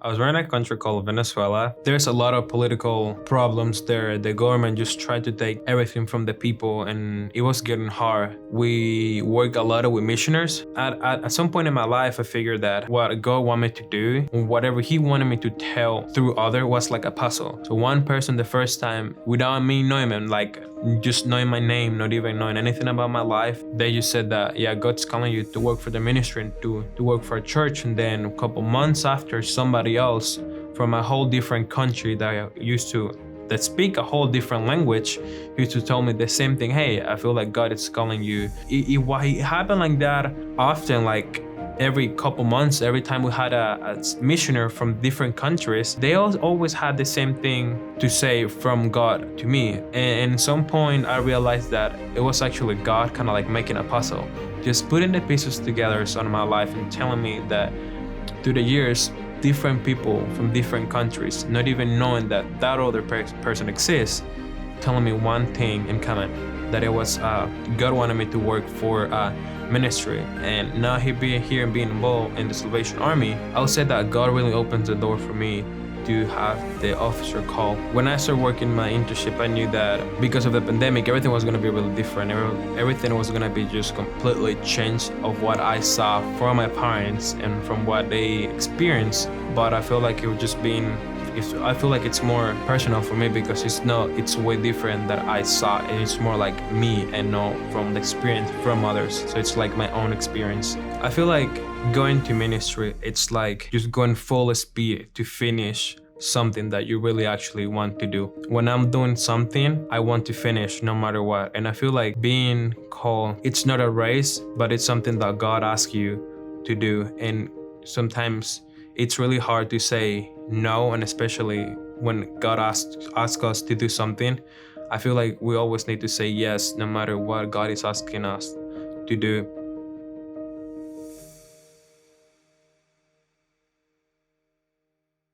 I was in a country called Venezuela. There's a lot of political problems there. The government just tried to take everything from the people, and it was getting hard. We worked a lot with missioners. At some point in my life, I figured that what God wanted me to do, whatever He wanted me to tell through other, was like a puzzle. So one person the first time, without me knowing him, like just knowing my name, not even knowing anything about my life, they just said that, yeah, God's calling you to work for the ministry and to work for a church. And then a couple months after, somebody else from a whole different country that speak a whole different language used to tell me the same thing. Hey, I feel like God is calling you. It happened like that often, like every couple months. Every time we had a missioner from different countries, they always had the same thing to say from God to me. And at some point I realized that it was actually God kind of like making a puzzle, just putting the pieces together on my life and telling me that through the years, different people from different countries, not even knowing that other person exists, telling me one thing, and kind of that it was God wanted me to work for ministry. And now being here and being involved in the Salvation Army, I would say that God really opens the door for me to have the officer call. When I started working my internship, I knew that because of the pandemic, everything was going to be really different. Everything was going to be just completely changed of what I saw from my parents and from what they experienced. But I feel like it was just I feel like it's more personal for me because it's way different that I saw, and it's more like me and know from the experience from others. So it's like my own experience. I feel like going to ministry, it's like just going full speed to finish something that you really actually want to do. When I'm doing something, I want to finish no matter what. And I feel like being called, it's not a race, but it's something that God asks you to do. And sometimes it's really hard to say no, and especially when God asks us to do something, I feel like we always need to say yes no matter what God is asking us to do.